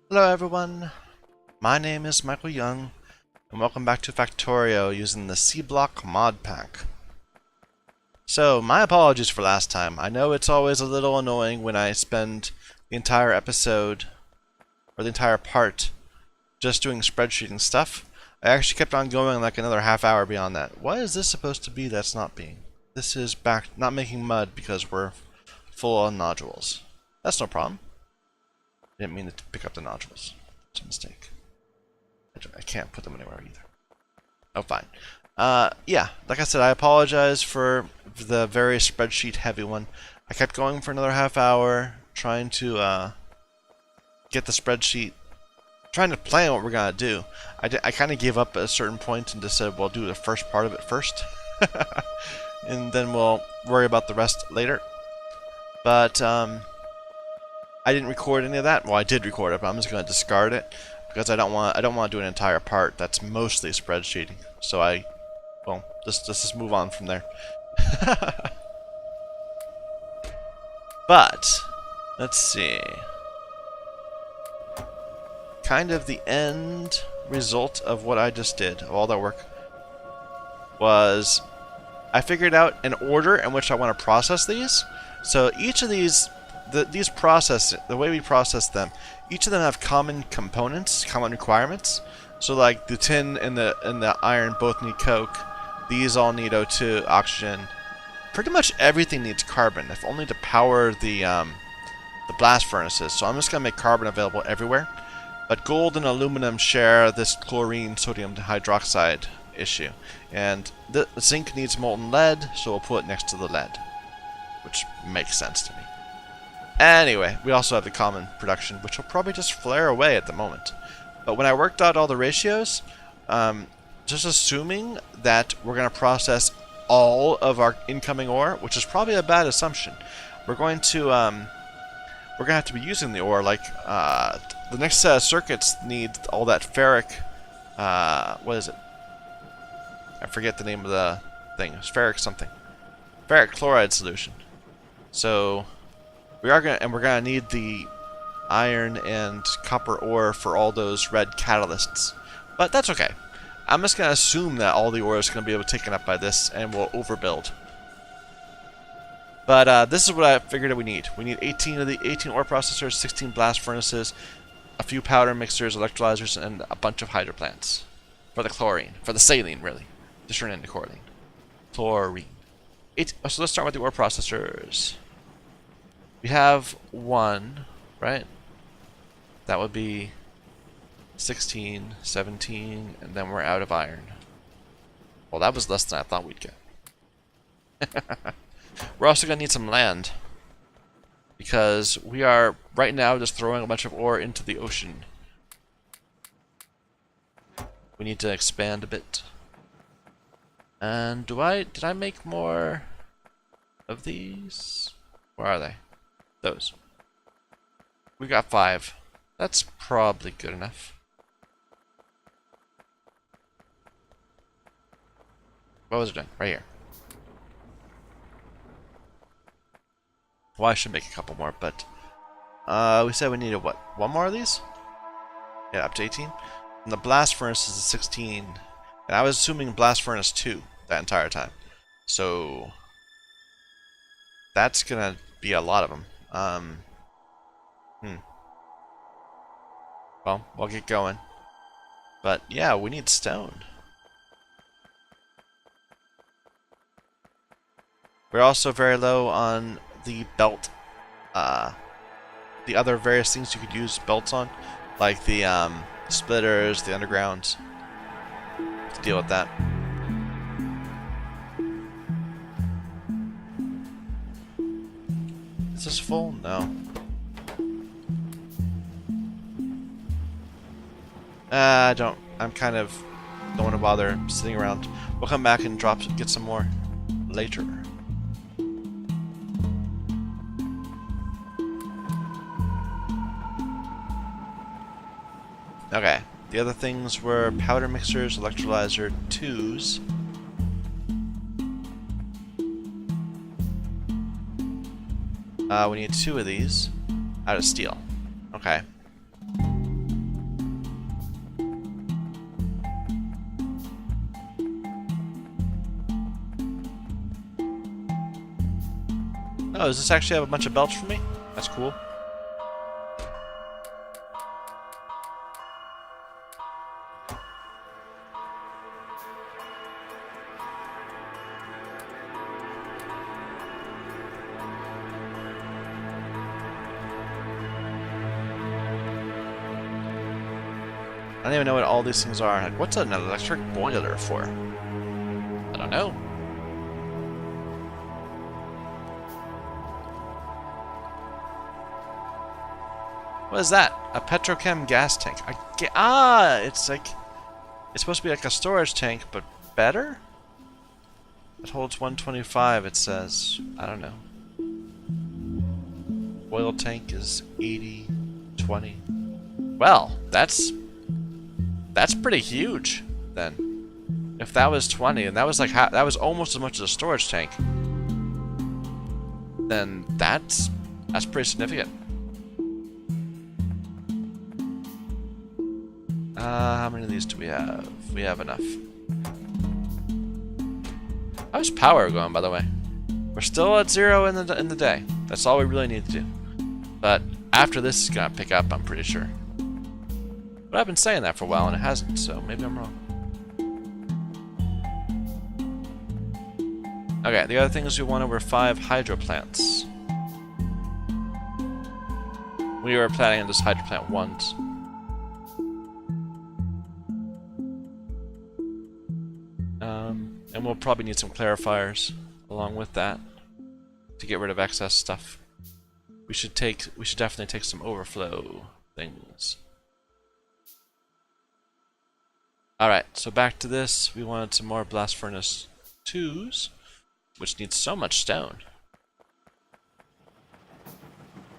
Hello everyone, my name is Michael Young, and welcome back to Factorio using the Sea Block Modpack. So, my apologies for last time. I know it's always a little annoying when I spend the entire episode, or the entire part, just doing spreadsheeting stuff. I actually kept on going like another half hour beyond that. What is this supposed to be that's not being? This is back not making mud because we're full on nodules. That's no problem. Didn't mean to pick up the nodules. It's a mistake. I can't put them anywhere either. Oh, fine. Yeah, like I said, I apologize for the very spreadsheet heavy one. I kept going for another half hour, trying to get the spreadsheet, trying to plan what we're gonna do. I kind of gave up at a certain point and just said, well, do the first part of it first, and then we'll worry about the rest later. But I didn't record any of that. Well, I did record it, but I'm just gonna discard it because I don't want to do an entire part that's mostly spreadsheeting. So well, let's just move on from there. But let's see. Kind of the end result of what I just did, of all that work, was I figured out an order in which I want to process these. So each of these, the way we process them, each of them have common components, common requirements. So like the tin and the iron both need coke. These all need O2, oxygen. Pretty much everything needs carbon, if only to power the blast furnaces. So I'm just gonna make carbon available everywhere. But gold and aluminum share this chlorine sodium hydroxide issue, and the zinc needs molten lead, so we'll put it next to the lead, which makes sense to me. Anyway, we also have the common production, which will probably just flare away at the moment. But when I worked out all the ratios, just assuming that we're going to process all of our incoming ore, which is probably a bad assumption, we're going to have to be using the ore. Like the next set of circuits need all that ferric. What is it? I forget the name of the thing. It's ferric something. Ferric chloride solution. So we're gonna need the iron and copper ore for all those red catalysts. But that's okay. I'm just gonna assume that all the ore is gonna be able to be taken up by this, and we'll overbuild. But this is what I figured that we need. We need 18 ore processors, 16 blast furnaces, a few powder mixers, electrolyzers, and a bunch of hydro plants for the chlorine, for the saline, really, to turn into chlorine. Chlorine. So let's start with the ore processors. We have one, right? That would be 16, 17, and then we're out of iron. Well, that was less than I thought we'd get. We're also going to need some land, because we are right now just throwing a bunch of ore into the ocean. We need to expand a bit. And did I make more of these? Where are they? Those. We got 5. That's probably good enough. What was it doing? Right here. Well, I should make a couple more, but we said we needed what? One more of these? Yeah, up to 18. And the blast furnace is 16. And I was assuming blast furnace 2 that entire time. So that's gonna be a lot of them. Well, we'll get going. But yeah, we need stone. We're also very low on the belt, the other various things you could use belts on, like the splitters, the undergrounds, to deal with that. Is this full? No. I'm kind of don't want to bother sitting around. We'll come back and get some more later. Okay, the other things were powder mixers, electrolyzer 2s. We need 2 of these out of steel. Okay. Oh, does this actually have a bunch of belts for me? That's cool. I don't even know what all these things are. Like, what's an electric boiler for? I don't know. What is that? A petrochem gas tank. It's like... It's supposed to be like a storage tank, but better? It holds 125, it says. I don't know. Oil tank is 80, 20. Well, that's pretty huge, then. If that was 20, and that was like that was almost as much as a storage tank, then that's pretty significant. How many of these do we have? We have enough. How's power going, by the way? We're still at 0 in the day. That's all we really need to do. But after this is gonna pick up, I'm pretty sure. But I've been saying that for a while and it hasn't, so maybe I'm wrong. Okay, the other things we wanted were 5 hydro plants. We were planning on just hydro plant once. And we'll probably need some clarifiers along with that to get rid of excess stuff. We should definitely take some overflow things. Alright, so back to this. We wanted some more blast furnace 2s, which needs so much stone.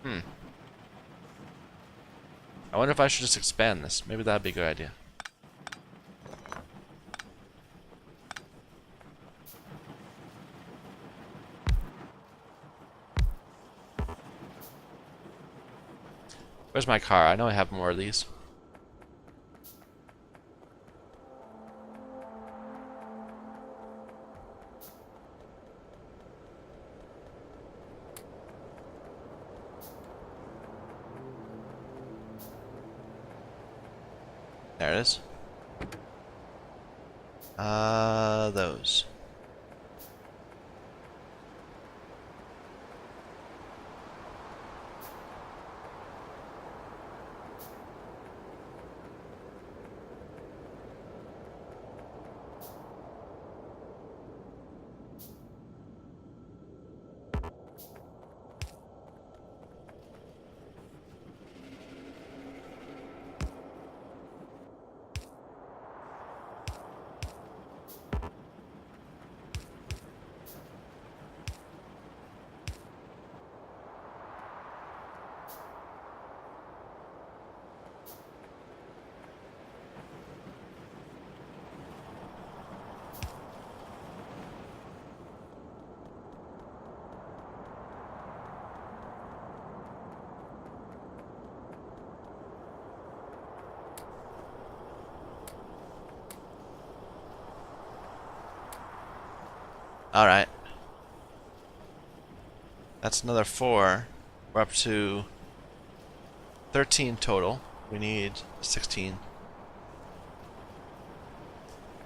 I wonder if I should just expand this. Maybe that'd be a good idea. Where's my car? I know I have more of these. There it is. Those. Alright. That's another 4. We're up to 13 total. We need 16.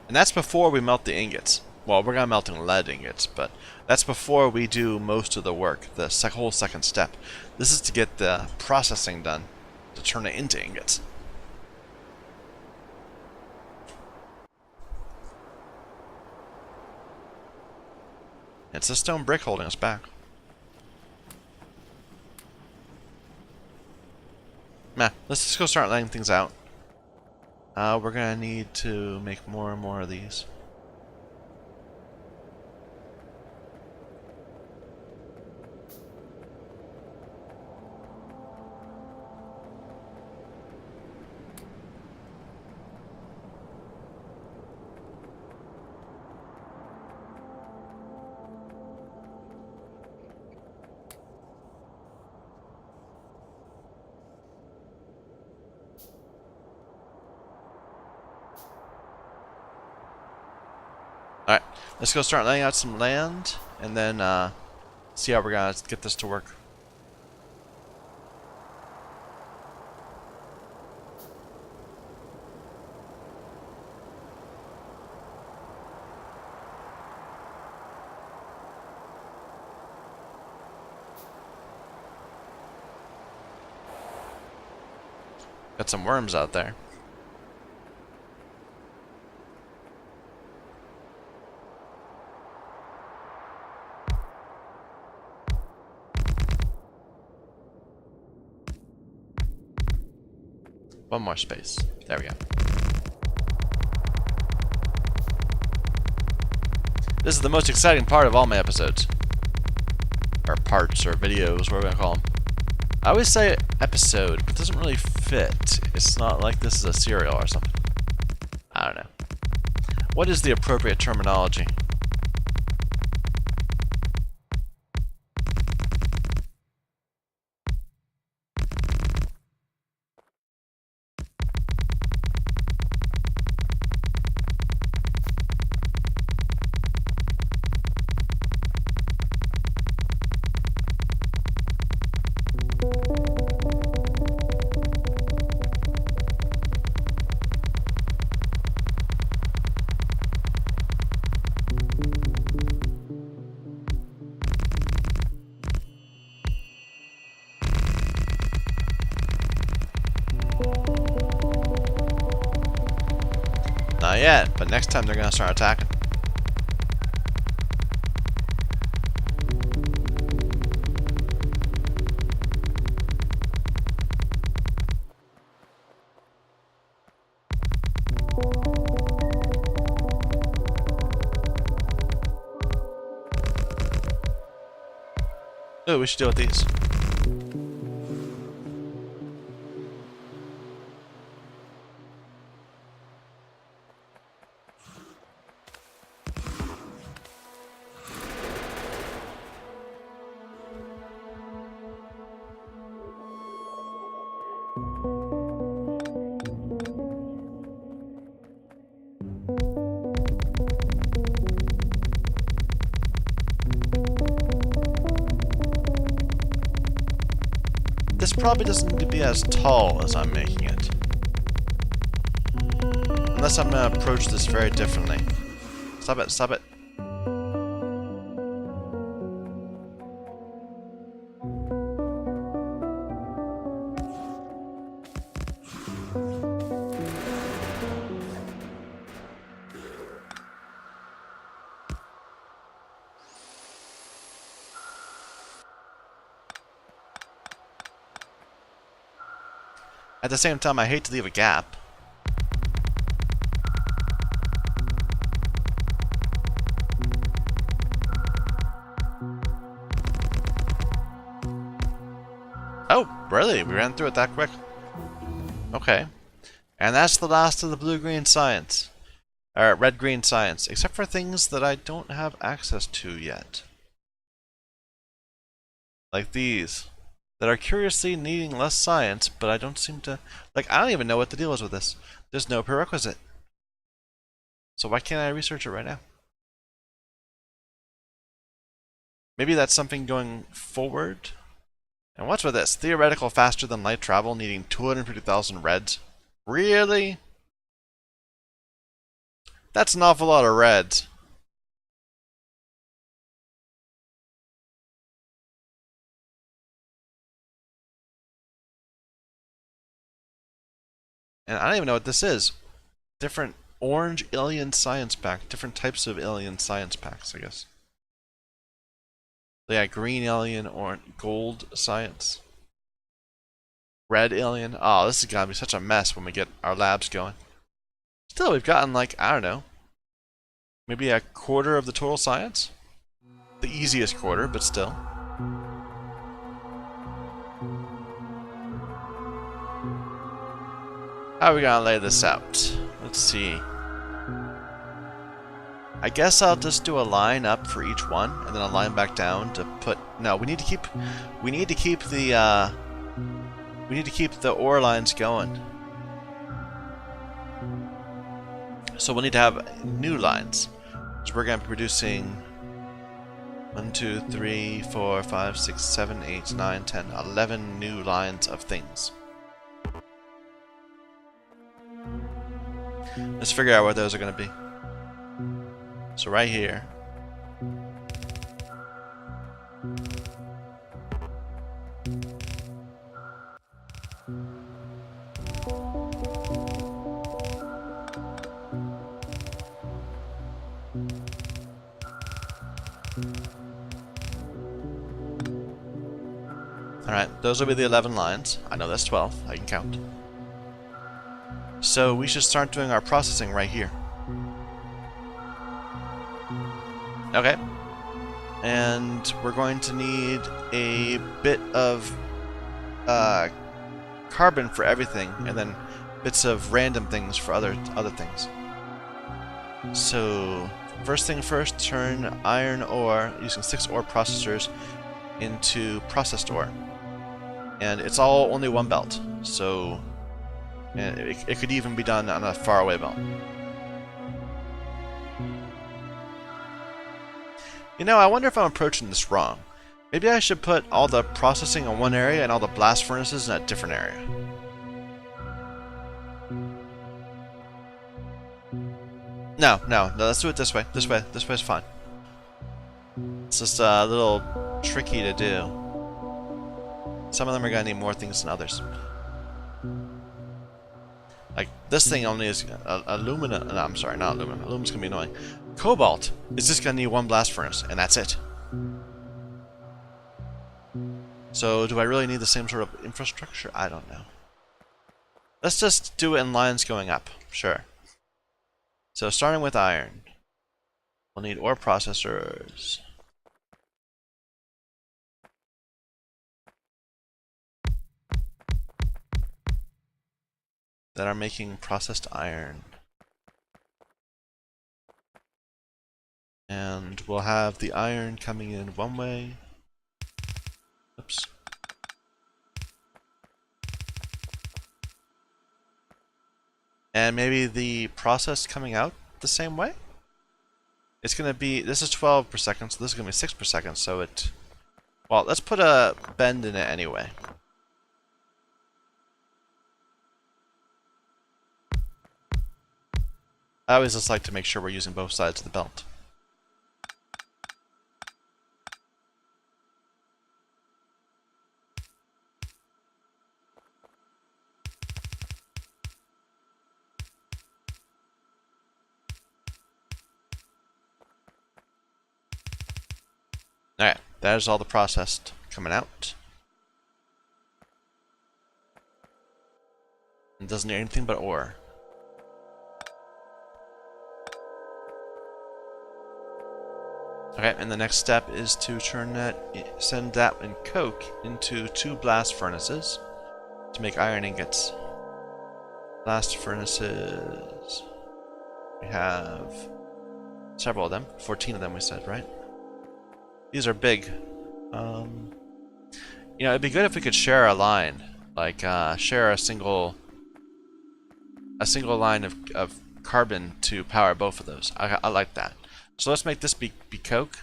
And that's before we melt the ingots. Well, we're gonna melting lead ingots, but that's before we do most of the work, the whole second step. This is to get the processing done, to turn it into ingots. It's a stone brick holding us back. Nah, let's just go start laying things out. We're gonna need to make more and more of these. Alright, let's go start laying out some land, and then see how we're gonna get this to work. Got some worms out there. One more space. There we go. This is the most exciting part of all my episodes. Or parts, or videos, whatever I call them. I always say episode, but it doesn't really fit. It's not like this is a serial or something. I don't know. What is the appropriate terminology? Not yet, but next time they're gonna start attacking. Ooh, we should deal with these. This probably doesn't need to be as tall as I'm making it. Unless I'm going to approach this very differently. Stop it, stop it. At the same time, I hate to leave a gap. Oh, really? We ran through it that quick? Okay. And that's the last of the blue-green science. Or red-green science. Except for things that I don't have access to yet. Like these. That are curiously needing less science, but I don't seem to... Like, I don't even know what the deal is with this. There's no prerequisite. So why can't I research it right now? Maybe that's something going forward? And what's with this? Theoretical faster than light travel needing 250,000 reds? Really? That's an awful lot of reds. And I don't even know what this is. Different orange alien science pack. Different types of alien science packs, I guess. Yeah, green alien, orange, gold science. Red alien. Oh, this is gonna be such a mess when we get our labs going. Still, we've gotten like, I don't know, maybe a quarter of the total science? The easiest quarter, but still. How are we gonna lay this out? Let's see. I guess I'll just do a line up for each one, and then a line back down to put. No, we need to keep the ore lines going. So we'll need to have new lines, because we're gonna be producing 1, 2, 3, 4, 5, 6, 7, 8, 9, 10, 11 new lines of things. Let's figure out what those are going to be. So right here. Alright, those will be the 11 lines. I know that's 12. I can count. So we should start doing our processing right here. Okay. And we're going to need a bit of carbon for everything, and then bits of random things for other things. So first thing first, turn iron ore using 6 ore processors into processed ore. And it's all only one belt, so and it could even be done on a faraway belt. You know, I wonder if I'm approaching this wrong. Maybe I should put all the processing in one area and all the blast furnaces in a different area. No, let's do it this way. This way's fine. It's just a little tricky to do. Some of them are gonna need more things than others. Like, this thing only is alumina. No, I'm sorry, not aluminum. Aluminum's gonna be annoying. Cobalt is just gonna need one blast furnace, and that's it. So, do I really need the same sort of infrastructure? I don't know. Let's just do it in lines going up. Sure. So, starting with iron. We'll need ore processors. That are making processed iron. And we'll have the iron coming in one way. Oops. And maybe the process coming out the same way? It's gonna be, this is 12 per second, so this is gonna be 6 per second, so it, well, let's put a bend in it anyway. I always just like to make sure we're using both sides of the belt. Alright, there's all the processed coming out. It doesn't need anything but ore. Okay, and the next step is to send that and coke into 2 blast furnaces to make iron ingots. Blast furnaces. We have several of them. 14 of them we said, right? These are big. You know, it'd be good if we could share a line. Like, share a single line of carbon to power both of those. I like that. So let's make this be coke.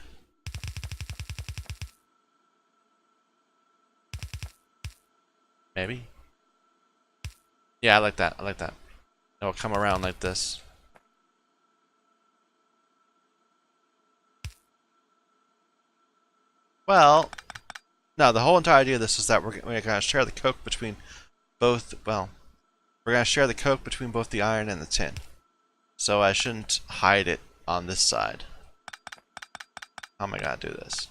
Maybe. Yeah, I like that. I like that. It'll come around like this. Well, no, the whole entire idea of this is that we're going to share the coke between both, well, we're going to share the coke between both the iron and the tin. So I shouldn't hide it on this side. How am I going to do this?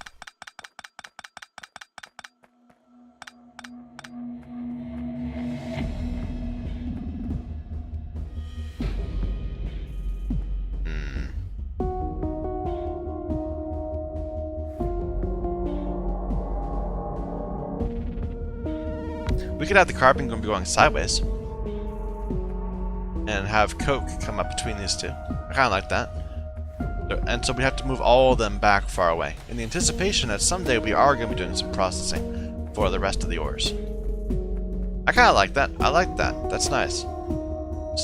We could have the carbon going sideways and have coke come up between these two. I kind of like that. And so we have to move all of them back far away in the anticipation that someday we are going to be doing some processing for the rest of the ores. I kind of like that. I like that. That's nice.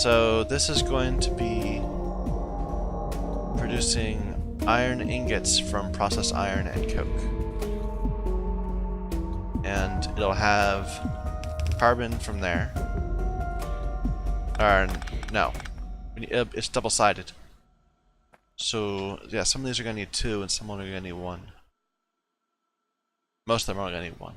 So this is going to be producing iron ingots from processed iron and coke. And it'll have carbon from there. Or, no. It's double-sided. So, yeah, some of these are going to need 2 and some are going to need 1. Most of them are only going to need 1.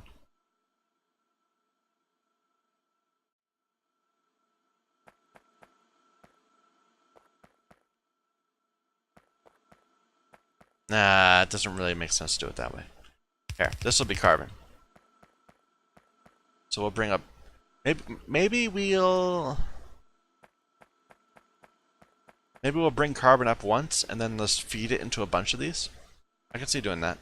Nah, it doesn't really make sense to do it that way. Here, this will be carbon. So we'll bring up... Maybe we'll bring carbon up once and then let's feed it into a bunch of these. I can see doing that.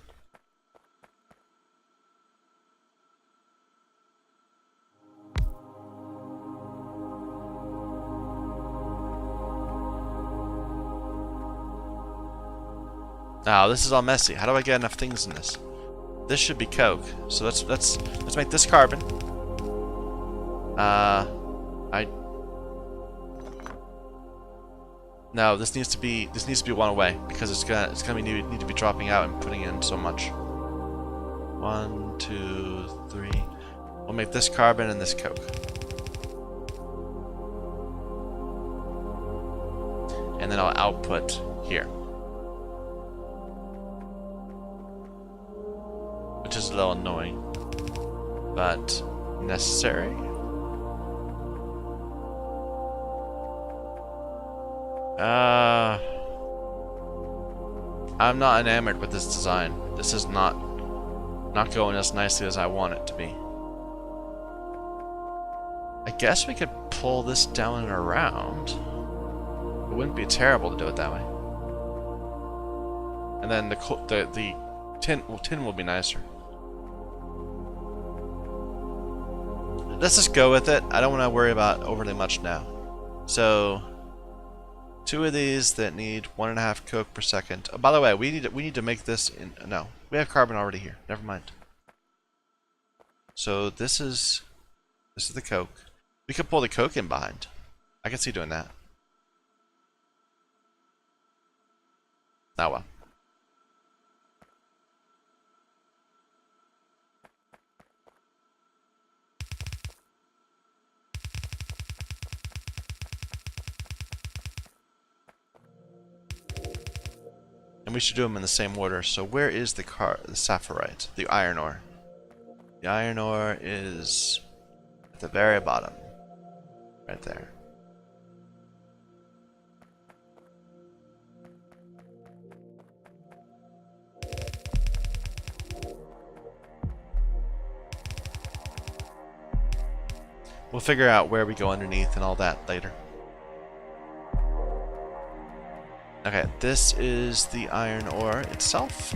Now this is all messy. How do I get enough things in this? This should be coke. So let's make this carbon. No, this needs to be one away because it's gonna need to be dropping out and putting in so much. 1, 2, 3. We'll make this carbon and this coke. And then I'll output here. Which is a little annoying, but necessary. I'm not enamored with this design. This is not going as nicely as I want it to be. I guess we could pull this down and around. It wouldn't be terrible to do it that way. And then the tin will be nicer. Let's just go with it. I don't want to worry about overly much now. So 2 of these that need 1.5 coke per second. Oh, by the way, we need to make this in. No, we have carbon already here. Never mind. So this is the coke. We could pull the coke in behind. I can see doing that. Oh well. And we should do them in the same order. So where is the sapphirite? The iron ore. The iron ore is at the very bottom. Right there. We'll figure out where we go underneath and all that later. Okay, this is the iron ore itself.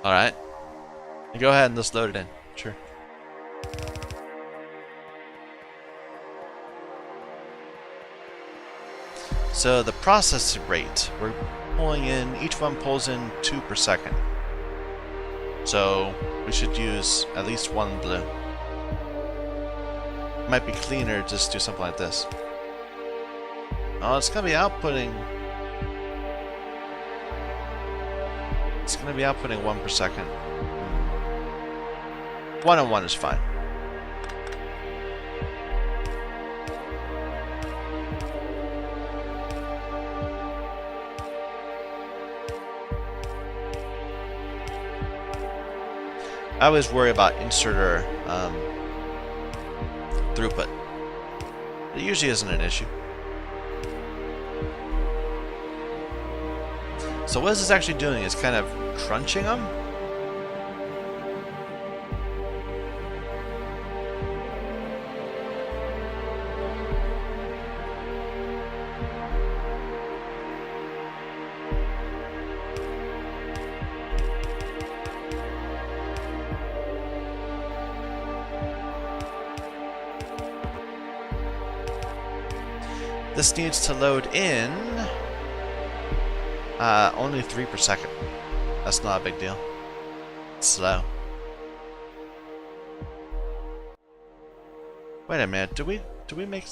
Alright. Go ahead and just load it in. Sure. So the process rate, we're pulling in, each one pulls in 2 per second. So we should use at least 1 blue. It might be cleaner to just do something like this. Oh, it's gonna be outputting. It's going to be outputting 1 per second. 1 and 1 is fine. I always worry about inserter throughput. It usually isn't an issue. So what is this actually doing? It's kind of crunching them? This needs to load in only 3 per second. That's not a big deal. It's slow. Wait a minute, did we make...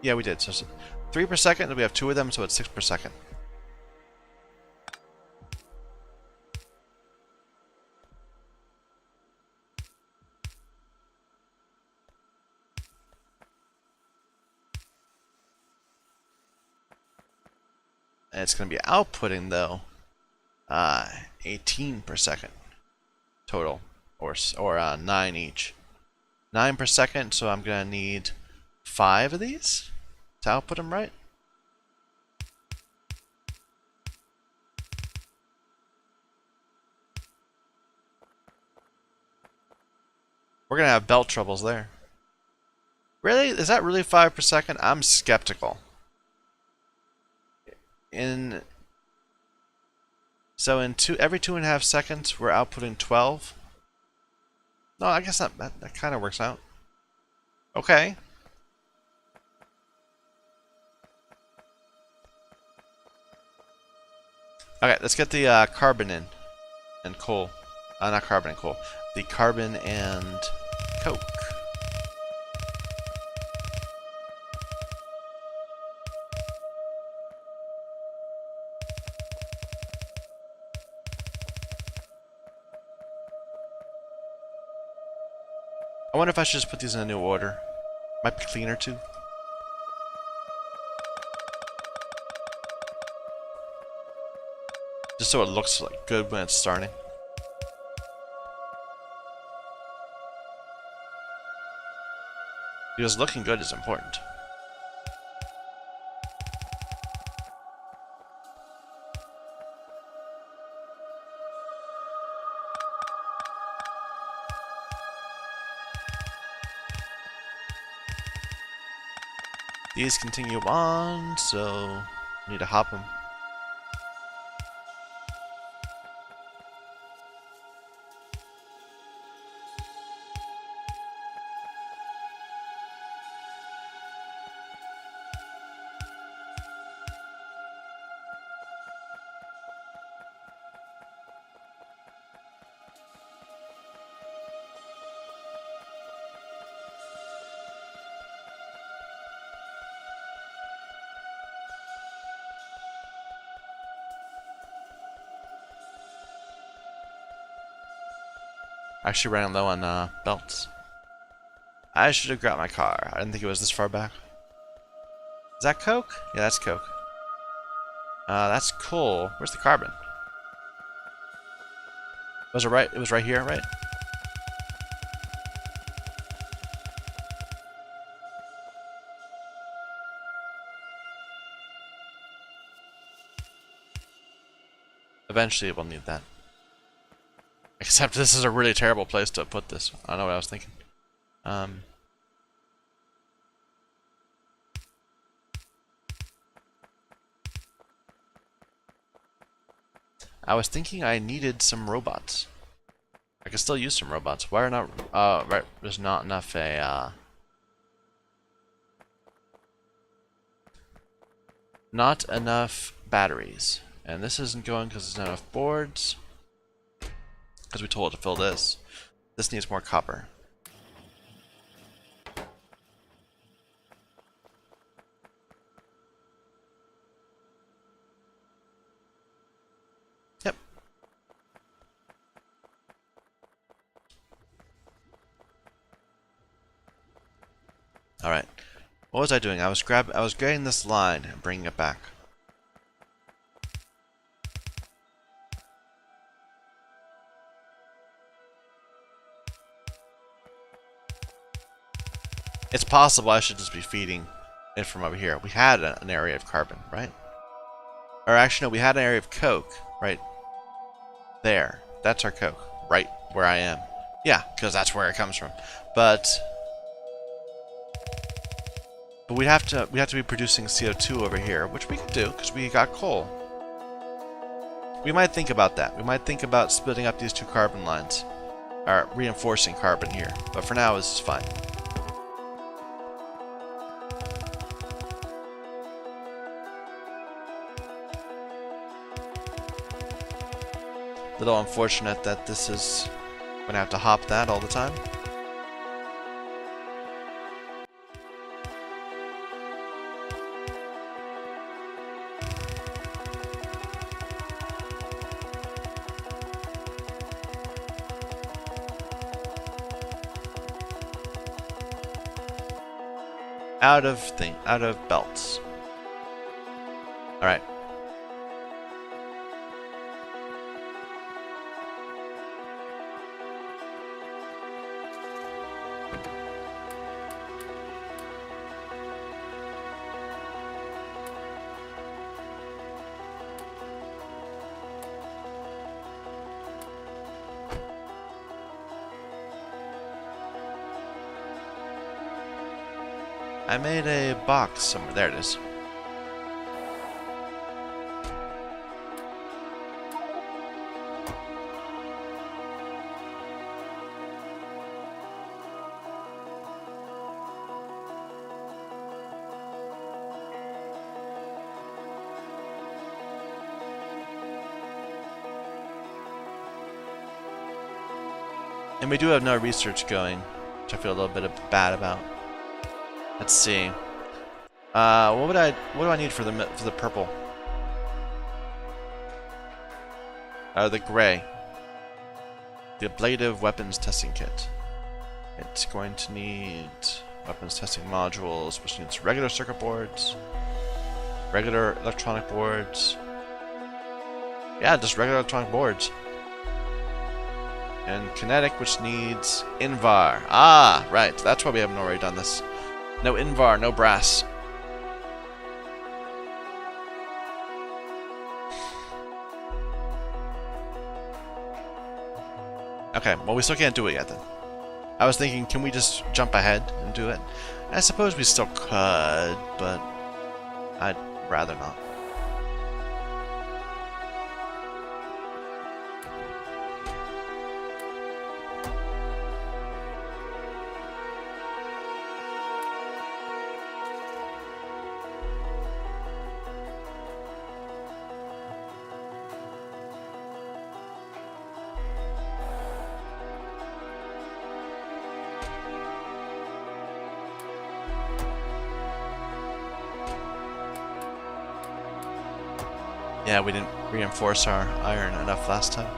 Yeah, we did. So 3 per second, and we have 2 of them, so it's 6 per second. And it's going to be outputting, though, 18 per second total, or 9 each. 9 per second, so I'm going to need 5 of these to output them right. We're going to have belt troubles there. Really? Is that really 5 per second? I'm skeptical. So in every 2.5 seconds, we're outputting 12. No, I guess that kind of works out. Okay. Okay, let's get the carbon in and coal. Not carbon and coal. The carbon and coke. I wonder if I should just put these in a new order. Might be cleaner too. Just so it looks like good when it's starting. Because looking good is important. These continue on, so need to hop them. Actually running low on belts. I should have grabbed my car. I didn't think it was this far back. Is that coke? Yeah, that's coke. That's coal. Where's the carbon? Was it right? It was right here, right? Eventually we'll need that. Except this is a really terrible place to put this. I don't know what I was thinking. I was thinking I needed some robots. I could still use some robots. Why are not... right, there's not enough not enough batteries. And this isn't going because there's not enough boards. Because we told it to fill this. This needs more copper. Yep. Alright. What was I doing? I was getting this line and bringing it back. It's possible I should just be feeding it from over here. We had an area of carbon, right? Or actually, no, we had an area of coke, right there. That's our coke, right where I am. Yeah, because that's where it comes from. But we have to be producing CO2 over here, which we can do because we got coal. We might think about that. We might think about splitting up these two carbon lines, or reinforcing carbon here. But for now, this is fine. Little unfortunate that this is gonna have to hop that all the time. Out of belts. All right. I made a box somewhere. There it is. And we do have no research going, which I feel a little bit bad about. Let's see. What do I need for the purple? The gray. The ablative weapons testing kit. It's going to need weapons testing modules, which needs regular circuit boards, regular electronic boards. Yeah, just regular electronic boards. And kinetic, which needs Invar. Ah, right. That's why we haven't already done this. No Invar, no brass. Okay, well we still can't do it yet then. I was thinking, can we just jump ahead and do it? I suppose we still could, but I'd rather not. Yeah, we didn't reinforce our iron enough last time.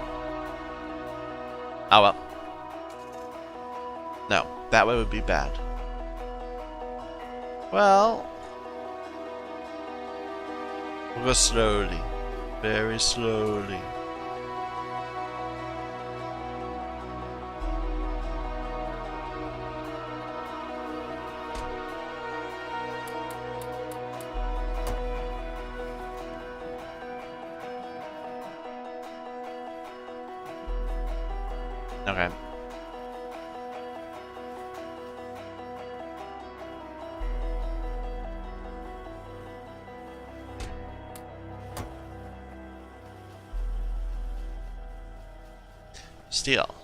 Oh well. No, that way would be bad. Well, we'll go slowly. Very slowly. Okay. Steel.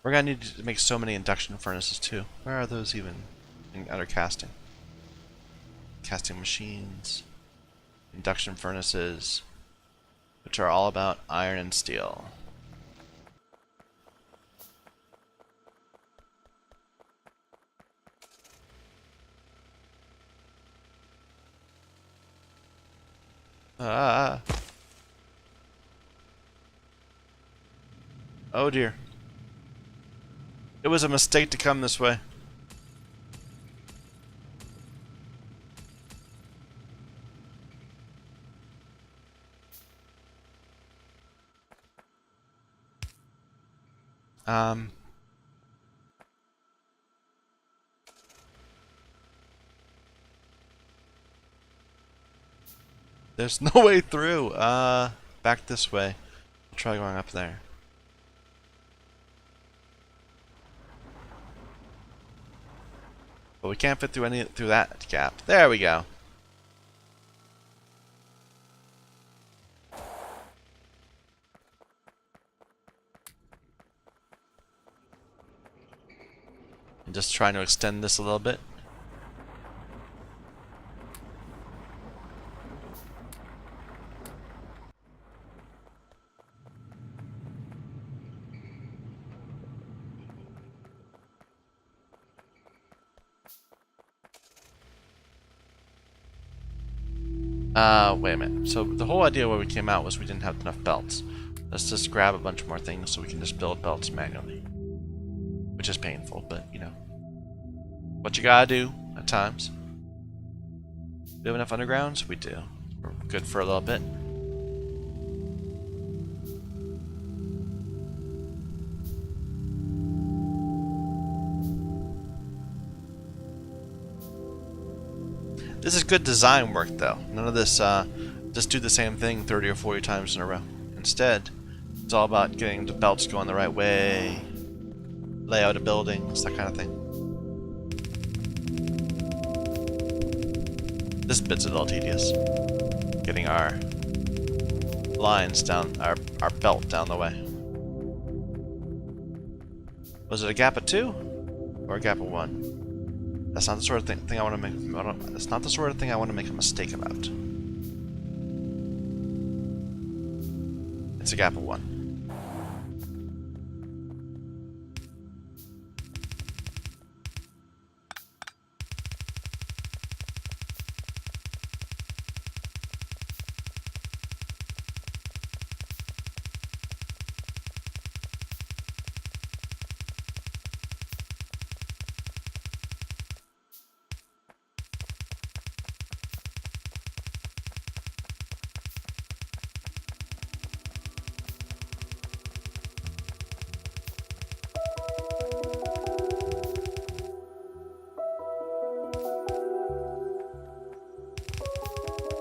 We're gonna need to make so many induction furnaces too. Where are those even? Under casting. Casting machines. Induction furnaces. Which are all about iron and steel. Ah. Oh dear. It was a mistake to come this way. There's no way through. Back this way. I'll try going up there. But we can't fit through that gap. There we go. I'm just trying to extend this a little bit. Wait a minute. So the whole idea where we came out was we didn't have enough belts. Let's just grab a bunch more things so we can just build belts manually. Which is painful, but you know. What you gotta do at times. Do we have enough undergrounds? We do. We're good for a little bit. This is good design work, though. None of this, just do the same thing 30 or 40 times in a row. Instead, it's all about getting the belts going the right way, layout of buildings, that kind of thing. This bit's a little tedious. Getting our lines down, our belt down the way. Was it a gap of 2? Or a gap of 1? That's not the sort of thing I want to make. That's not the sort of thing I want to make a mistake about. It's a gap of 1.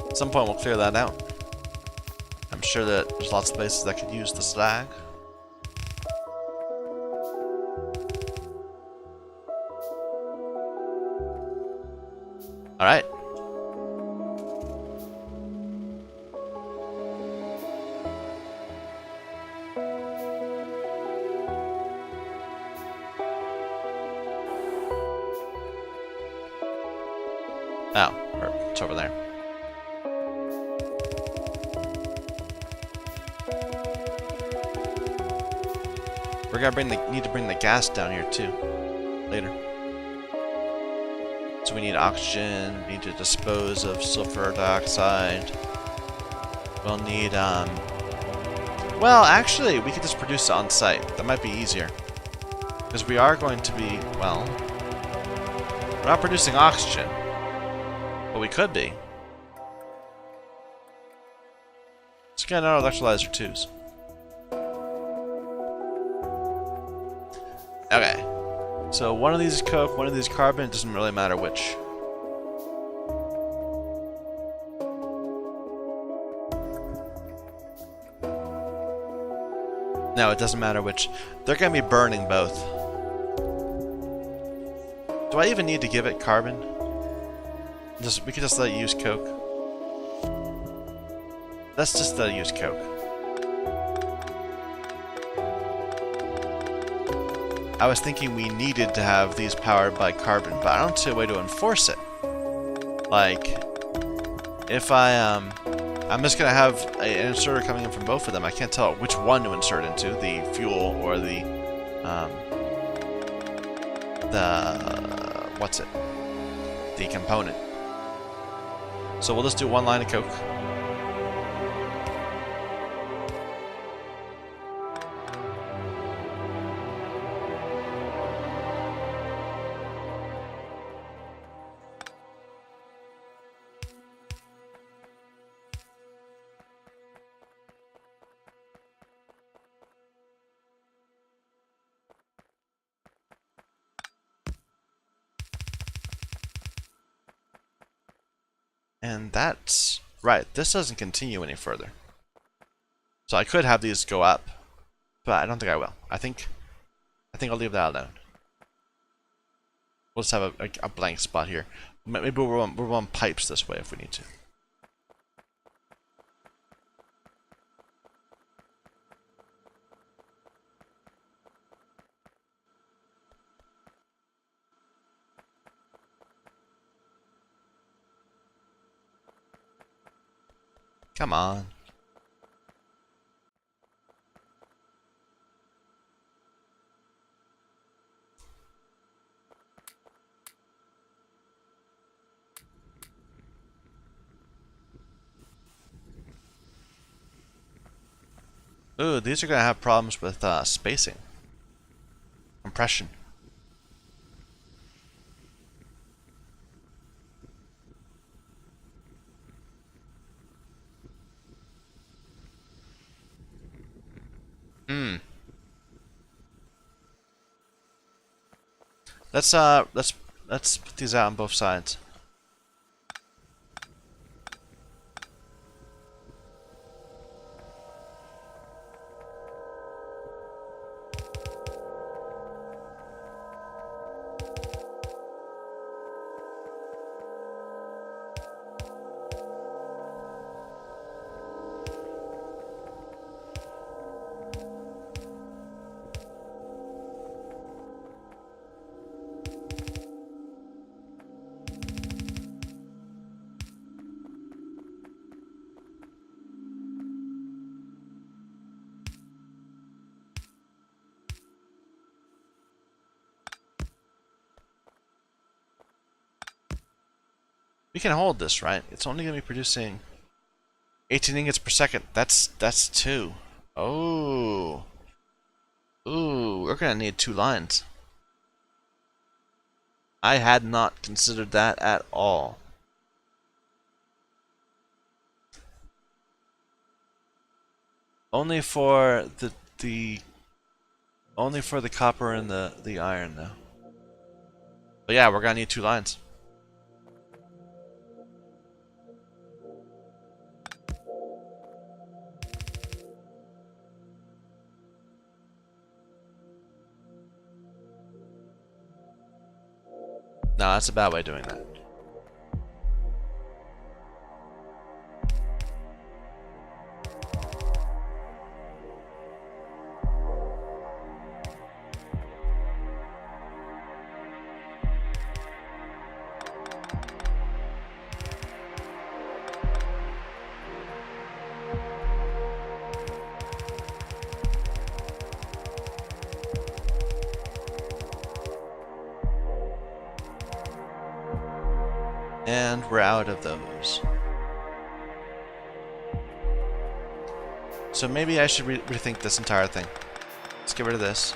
At some point we'll clear that out. I'm sure that there's lots of places that could use the slag. Alright. Oh, it's over there. We're gonna need to bring the gas down here too, later. So we need oxygen, we need to dispose of sulfur dioxide. We'll need, well, actually, we could just produce it on site. That might be easier. Because we are going to be, well, we're not producing oxygen. But we could be. Let's get another electrolyzer twos. Okay, so one of these is coke, one of these is carbon, it doesn't really matter which. No, it doesn't matter which. They're going to be burning both. Do I even need to give it carbon? We could just let it use coke. Let's just let it use coke. I was thinking we needed to have these powered by carbon, but I don't see a way to enforce it. Like, if I'm just gonna have an inserter coming in from both of them. I can't tell which one to insert into, the fuel or the, what's it? The component. So we'll just do one line of coke. And that's right. This doesn't continue any further. So I could have these go up, but I don't think I will. I think I'll leave that alone. We'll just have a blank spot here. Maybe we'll run pipes this way if we need to. Come on. Ooh, these are going to have problems with spacing. Compression. Hmm. Let's put these out on both sides. We can hold this, right? It's only going to be producing 18 ingots per second. That's 2. Oh. Ooh, we're going to need 2 lines. I had not considered that at all. Only for the only for the copper and the iron though. But yeah, we're going to need 2 lines. No, that's a bad way of doing that. And we're out of those. So maybe I should rethink this entire thing. Let's get rid of this.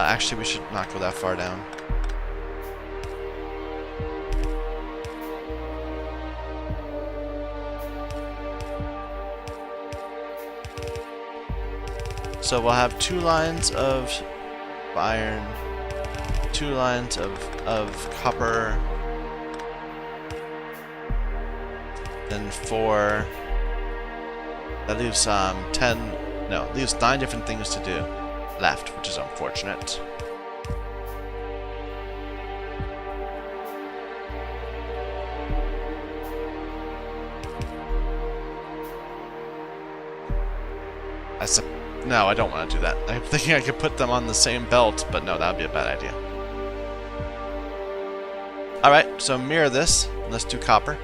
Actually, we should not go that far down. So we'll have 2 lines of iron, 2 lines of copper, then 4. That leaves 10. No, leaves 9 different things to do left, which is unfortunate. No, I don't want to do that. I'm thinking I could put them on the same belt, but no, that would be a bad idea. Alright, so mirror this. Let's do copper.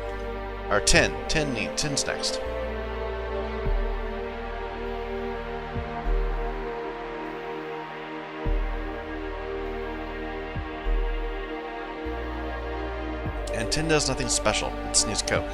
Or tin. Tin's next. And tin does nothing special. It just needs coke.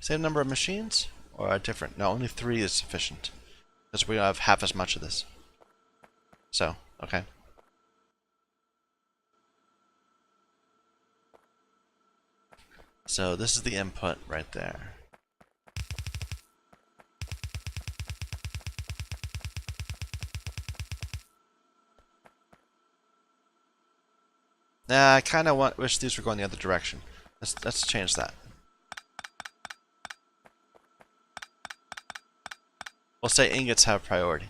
Same number of machines? Or a different? No, only 3 is sufficient. Because we have half as much of this. So, okay. So this is the input right there. Nah, I kind of wish these were going the other direction. Let's change that. We'll say ingots have priority.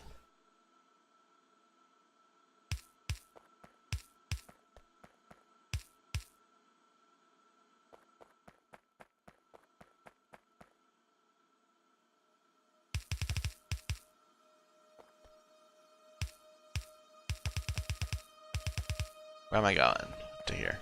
Where am I going? To here.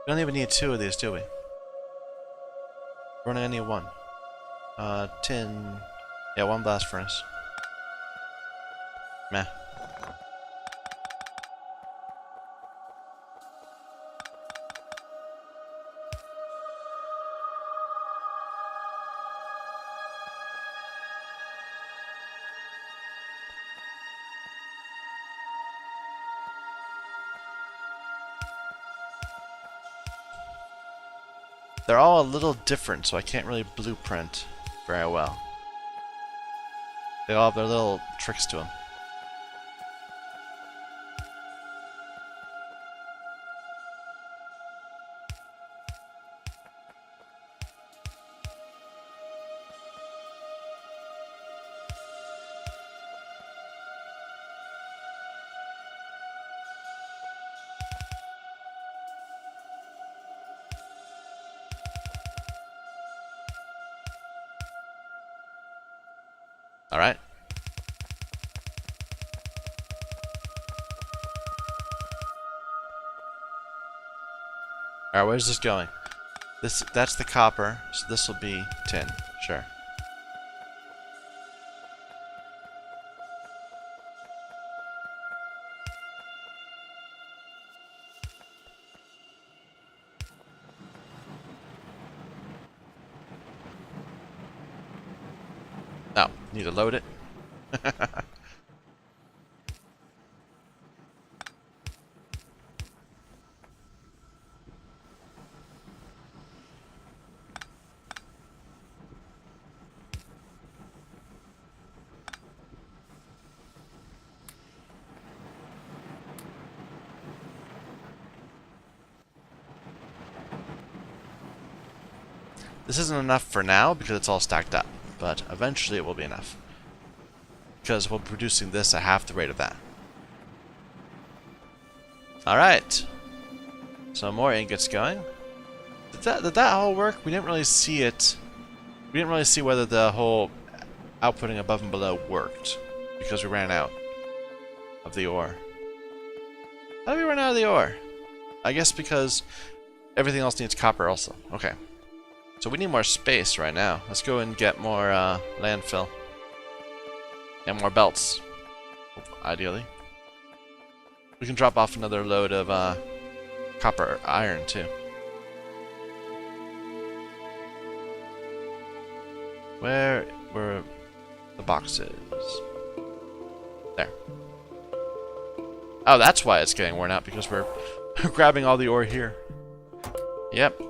We don't even need 2 of these, do we? We're only gonna need 1. Tin. Yeah, 1 blast furnace. Meh. They're all a little different, so I can't really blueprint very well. They all have their little tricks to them. Alright. Alright, where's this going? That's the copper, so this will be tin. Sure. Oh, need to load it. This isn't enough for now because it's all stacked up, but eventually it will be enough. Because we're producing this at half the rate of that. Alright. So more ingots going. Did that all work? We didn't really see it. We didn't really see whether the whole outputting above and below worked. Because we ran out of the ore. How did we run out of the ore? I guess because everything else needs copper also. Okay. So we need more space right now. Let's go and get more landfill. And more belts. Ideally. We can drop off another load of copper iron too. Where were the boxes? There. Oh, that's why it's getting worn out, because we're grabbing all the ore here. Yep.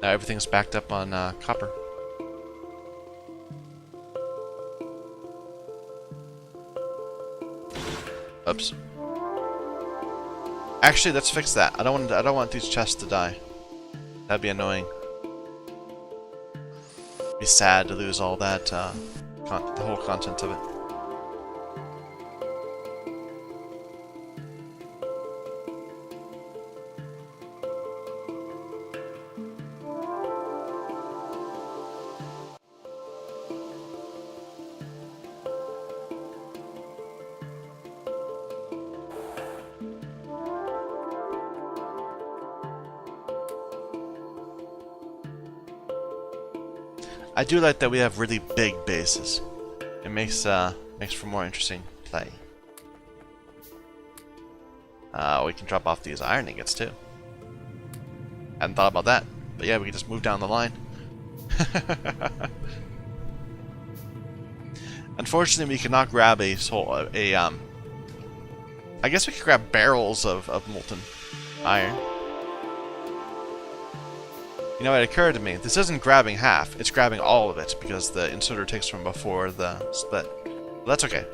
Now everything's backed up on copper. Oops. Actually, let's fix that. I don't want these chests to die. That'd be annoying. It'd be sad to lose all that, the whole content of it. I do like that we have really big bases. It makes for more interesting play. We can drop off these iron ingots too. Hadn't thought about that, but yeah, we can just move down the line. Unfortunately, we cannot grab I guess we could grab barrels of molten iron. You know, it occurred to me, this isn't grabbing half, it's grabbing all of it, because the inserter takes from before the split. But that's okay.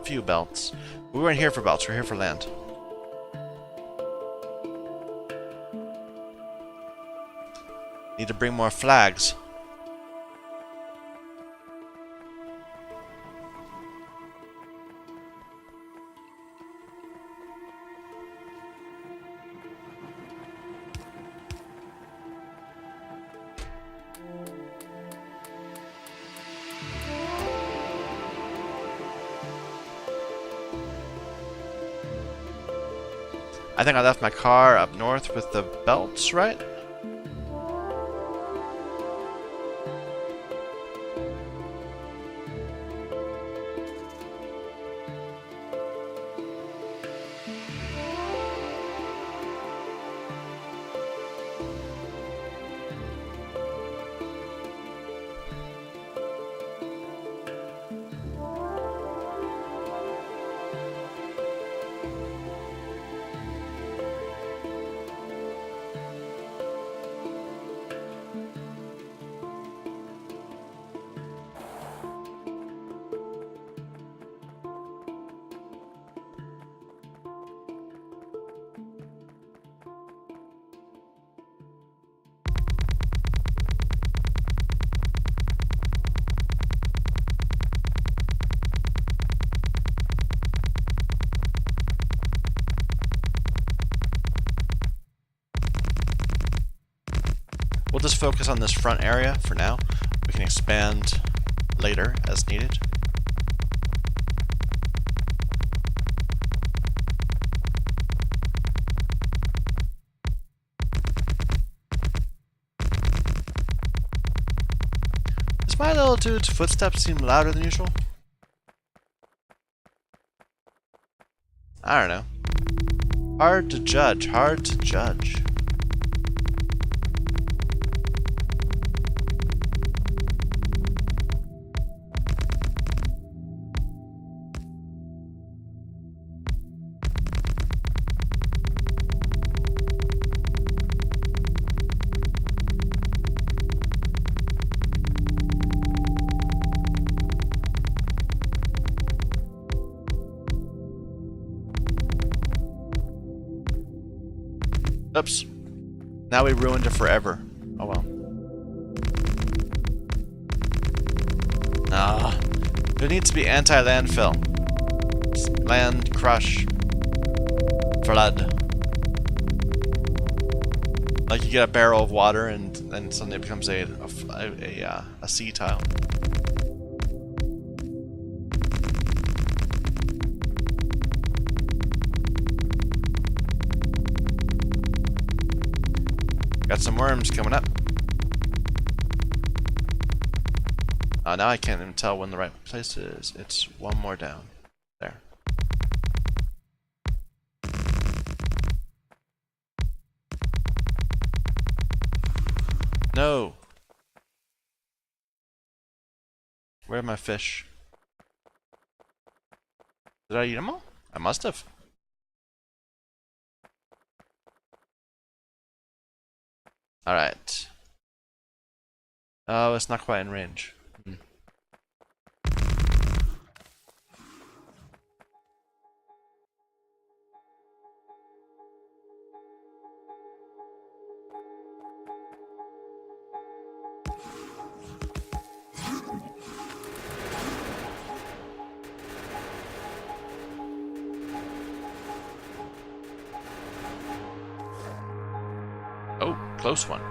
Few belts. We weren't here for belts, we're here for land. Need to bring more flags. I think I left my car up north with the belts, right? We'll just focus on this front area for now. We can expand later as needed. Does my little dude's footsteps seem louder than usual? I don't know. Hard to judge, hard to judge. Oops. Now we ruined it forever. Oh well. Ah. There needs to be anti-landfill. Land crush. Flood. Like you get a barrel of water and then suddenly it becomes a sea tile. Got some worms coming up. Now I can't even tell when the right place is. It's one more down. There. No! Where are my fish? Did I eat them all? I must have. Alright. Oh, it's not quite in range. close one.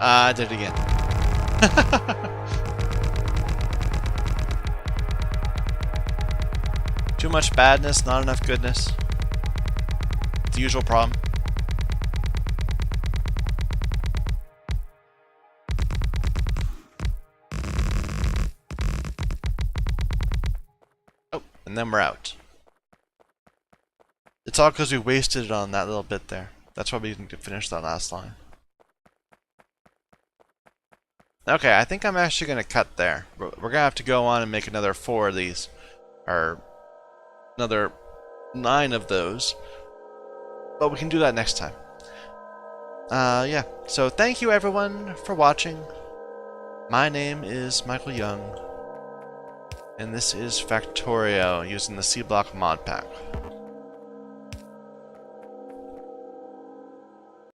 I did it again. Too much badness, not enough goodness. The usual problem. Oh, and then we're out. It's all because we wasted it on that little bit there. That's why we didn't finish that last line. Okay, I think I'm actually going to cut there. We're going to have to go on and make another 4 of these. Or another 9 of those. But we can do that next time. Yeah. So thank you everyone for watching. My name is Michael Young. And this is Factorio using the Sea Block Modpack.